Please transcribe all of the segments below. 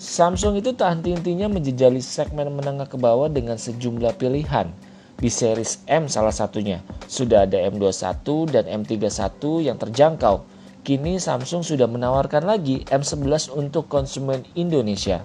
Samsung itu tak henti-hentinya menjejali segmen menengah ke bawah dengan sejumlah pilihan. Di series M salah satunya, sudah ada M21 dan M31 yang terjangkau. Kini Samsung sudah menawarkan lagi M11 untuk konsumen Indonesia.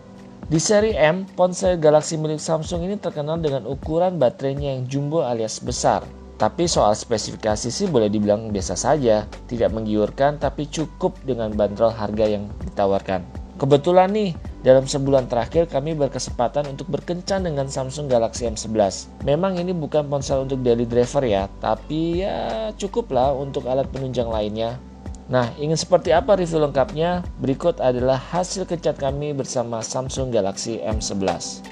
Di seri M, ponsel Galaxy milik Samsung ini terkenal dengan ukuran baterainya yang jumbo alias besar. Tapi soal spesifikasi sih boleh dibilang biasa saja, tidak menggiurkan tapi cukup dengan bandrol harga yang ditawarkan. Kebetulan nih, dalam sebulan terakhir kami berkesempatan untuk berkencan dengan Samsung Galaxy M11. Memang ini bukan ponsel untuk daily driver ya, tapi ya cukuplah untuk alat penunjang lainnya. Nah, ingin seperti apa review lengkapnya? Berikut adalah hasil kencan kami bersama Samsung Galaxy M11.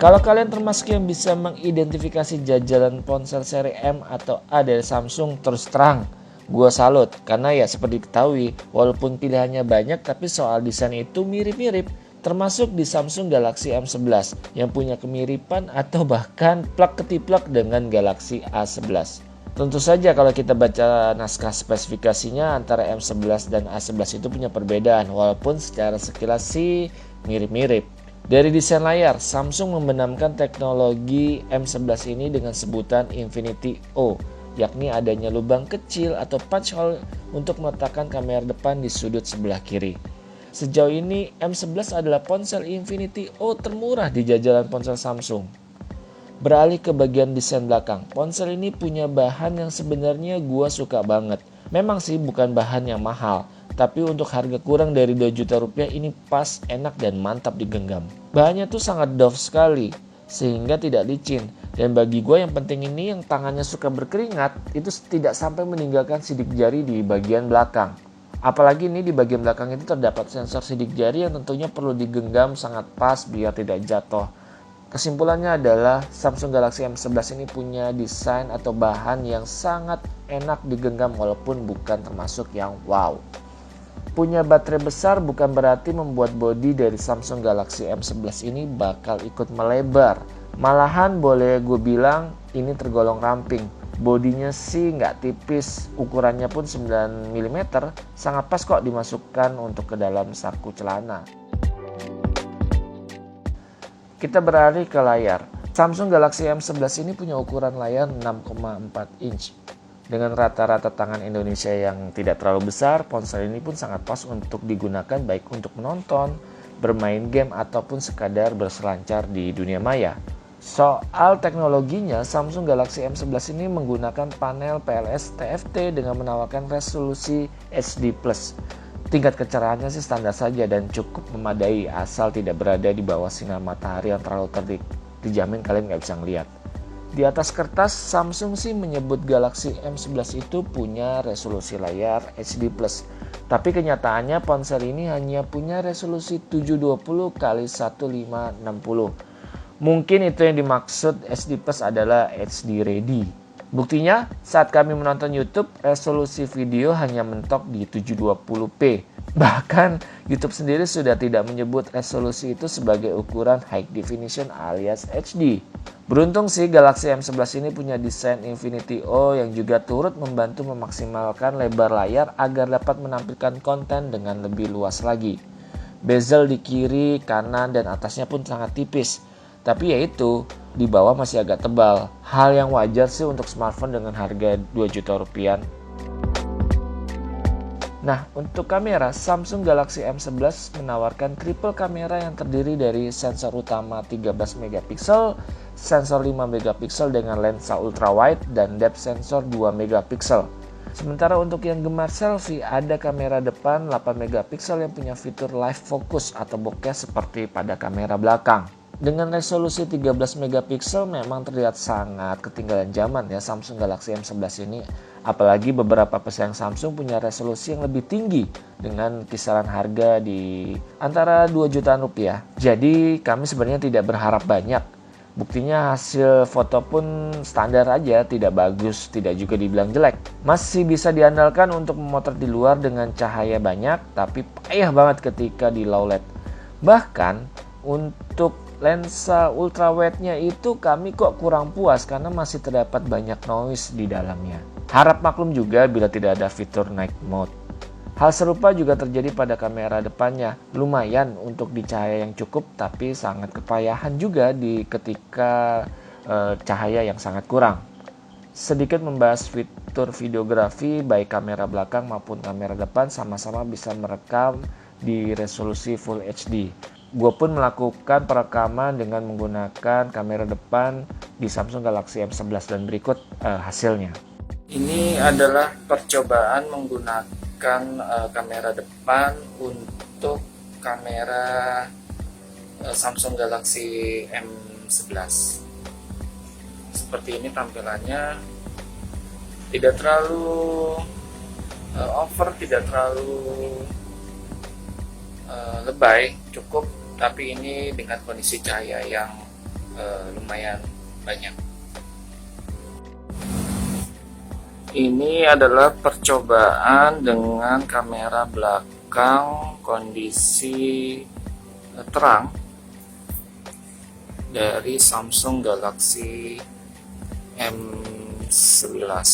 Kalau kalian termasuk yang bisa mengidentifikasi jajaran ponsel seri M atau A dari Samsung, terus terang, gua salut. Karena ya seperti diketahui, walaupun pilihannya banyak tapi soal desain itu mirip-mirip. Termasuk di Samsung Galaxy M11 yang punya kemiripan atau bahkan plak-ketiplak dengan Galaxy A11. Tentu saja kalau kita baca naskah spesifikasinya antara M11 dan A11 itu punya perbedaan, walaupun secara sekilas sih mirip-mirip. Dari desain layar, Samsung membenamkan teknologi M11 ini dengan sebutan Infinity O, yakni adanya lubang kecil atau punch hole untuk meletakkan kamera depan di sudut sebelah kiri. Sejauh ini, M11 adalah ponsel Infinity O termurah di jajaran ponsel Samsung. Beralih ke bagian desain belakang, ponsel ini punya bahan yang sebenarnya gua suka banget. Memang sih bukan bahan yang mahal, tapi untuk harga kurang dari 2 juta rupiah ini pas, enak dan mantap digenggam. Bahannya tuh sangat doff sekali, sehingga tidak licin. Dan bagi gue yang penting ini yang tangannya suka berkeringat, itu tidak sampai meninggalkan sidik jari di bagian belakang. Apalagi ini di bagian belakang itu terdapat sensor sidik jari yang tentunya perlu digenggam sangat pas biar tidak jatuh. Kesimpulannya adalah Samsung Galaxy M11 ini punya desain atau bahan yang sangat enak digenggam walaupun bukan termasuk yang wow. Punya baterai besar bukan berarti membuat bodi dari Samsung Galaxy M11 ini bakal ikut melebar. Malahan boleh gue bilang ini tergolong ramping. Bodinya sih nggak tipis, ukurannya pun 9 mm, sangat pas kok dimasukkan untuk ke dalam saku celana. Kita beralih ke layar. Samsung Galaxy M11 ini punya ukuran layar 6,4 inch. Dengan rata-rata tangan Indonesia yang tidak terlalu besar, ponsel ini pun sangat pas untuk digunakan baik untuk menonton, bermain game, ataupun sekadar berselancar di dunia maya. Soal teknologinya, Samsung Galaxy M11 ini menggunakan panel PLS TFT dengan menawarkan resolusi HD+. Tingkat kecerahannya sih standar saja dan cukup memadai asal tidak berada di bawah sinar matahari yang terlalu terik. Dijamin kalian nggak bisa ngeliat. Di atas kertas, Samsung sih menyebut Galaxy M11 itu punya resolusi layar HD+. Tapi kenyataannya ponsel ini hanya punya resolusi 720 x 1560. Mungkin itu yang dimaksud HD+ adalah HD ready. Buktinya, saat kami menonton YouTube, resolusi video hanya mentok di 720p. Bahkan, YouTube sendiri sudah tidak menyebut resolusi itu sebagai ukuran high definition alias HD. Beruntung sih Galaxy M11 ini punya desain Infinity O yang juga turut membantu memaksimalkan lebar layar agar dapat menampilkan konten dengan lebih luas lagi. Bezel di kiri, kanan, dan atasnya pun sangat tipis. Tapi yaitu, di bawah masih agak tebal. Hal yang wajar sih untuk smartphone dengan harga 2 juta rupiah. Nah, untuk kamera, Samsung Galaxy M11 menawarkan triple kamera yang terdiri dari sensor utama 13 megapiksel, sensor 5 megapiksel dengan lensa ultrawide, dan depth sensor 2 megapiksel. Sementara untuk yang gemar selfie, ada kamera depan 8 megapiksel yang punya fitur live focus atau bokeh seperti pada kamera belakang. Dengan resolusi 13 megapiksel memang terlihat sangat ketinggalan zaman ya Samsung Galaxy M11 ini. Apalagi beberapa pesaing Samsung punya resolusi yang lebih tinggi dengan kisaran harga di antara 2 jutaan rupiah. Jadi kami sebenarnya tidak berharap banyak. Buktinya hasil foto pun standar aja, tidak bagus, tidak juga dibilang jelek. Masih bisa diandalkan untuk memotret di luar dengan cahaya banyak, tapi payah banget ketika di low light. Bahkan untuk lensa ultrawide-nya itu kami kok kurang puas karena masih terdapat banyak noise di dalamnya. Harap maklum juga bila tidak ada fitur night mode. Hal serupa juga terjadi pada kamera depannya. Lumayan untuk di cahaya yang cukup, tapi sangat kepayahan juga di ketika cahaya yang sangat kurang. Sedikit membahas fitur videografi, baik kamera belakang maupun kamera depan sama-sama bisa merekam di resolusi Full HD. Gue pun melakukan perekaman dengan menggunakan kamera depan di Samsung Galaxy M11 dan berikut hasilnya. Ini adalah percobaan menggunakan kamera depan untuk kamera Samsung Galaxy M11. Seperti ini tampilannya, tidak terlalu over, tidak terlalu lebay, cukup, tapi ini dengan kondisi cahaya yang lumayan banyak. Ini adalah percobaan dengan kamera belakang kondisi terang dari Samsung Galaxy M11.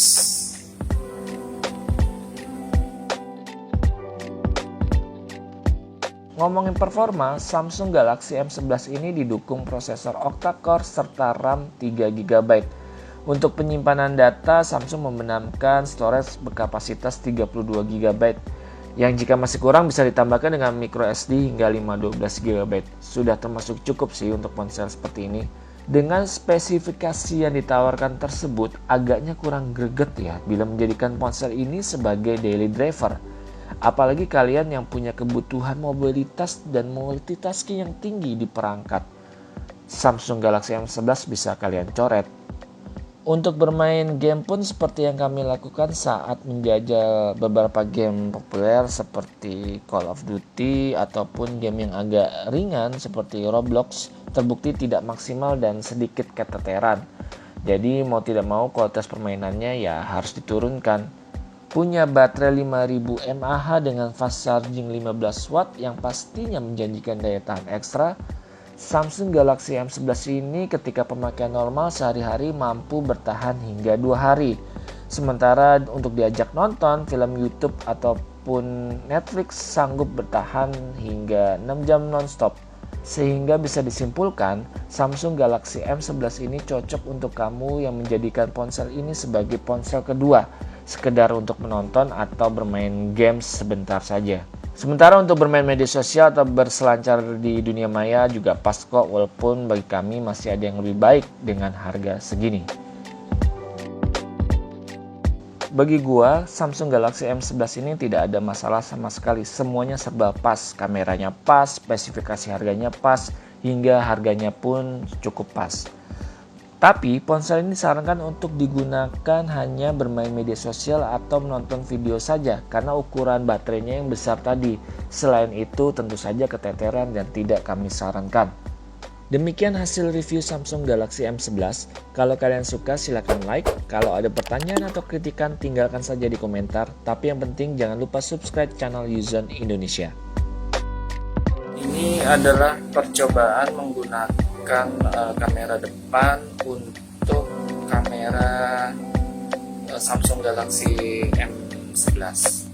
Ngomongin performa, Samsung Galaxy M11 ini didukung prosesor octa-core serta RAM 3GB. Untuk penyimpanan data, Samsung membenamkan storage berkapasitas 32GB, yang jika masih kurang bisa ditambahkan dengan micro SD hingga 512GB. Sudah termasuk cukup sih untuk ponsel seperti ini. Dengan spesifikasi yang ditawarkan tersebut, agaknya kurang greget ya bila menjadikan ponsel ini sebagai daily driver. Apalagi kalian yang punya kebutuhan mobilitas dan multitasking yang tinggi di perangkat. Samsung Galaxy M11 bisa kalian coret. Untuk bermain game pun seperti yang kami lakukan saat menjajal beberapa game populer seperti Call of Duty ataupun game yang agak ringan seperti Roblox, terbukti tidak maksimal dan sedikit keteteran. Jadi mau tidak mau kualitas permainannya ya harus diturunkan. Punya baterai 5000 mAh dengan fast charging 15 watt yang pastinya menjanjikan daya tahan ekstra. Samsung Galaxy M11 ini ketika pemakaian normal sehari-hari mampu bertahan hingga 2 hari. Sementara untuk diajak nonton film YouTube ataupun Netflix sanggup bertahan hingga 6 jam nonstop. Sehingga bisa disimpulkan, Samsung Galaxy M11 ini cocok untuk kamu yang menjadikan ponsel ini sebagai ponsel kedua, sekedar untuk menonton atau bermain games sebentar saja. Sementara untuk bermain media sosial atau berselancar di dunia maya juga pas kok, walaupun bagi kami masih ada yang lebih baik dengan harga segini. Bagi gua, Samsung Galaxy M11 ini tidak ada masalah sama sekali. Semuanya serba pas, kameranya pas, spesifikasi harganya pas, hingga harganya pun cukup pas. Tapi ponsel ini disarankan untuk digunakan hanya bermain media sosial atau menonton video saja karena ukuran baterainya yang besar tadi. Selain itu tentu saja keteteran dan tidak kami sarankan. Demikian hasil review Samsung Galaxy M11. Kalau kalian suka silahkan like. Kalau ada pertanyaan atau kritikan tinggalkan saja di komentar. Tapi yang penting jangan lupa subscribe channel Yuzon Indonesia. Ini adalah percobaan menggunakan kamera depan untuk kamera Samsung Galaxy M11.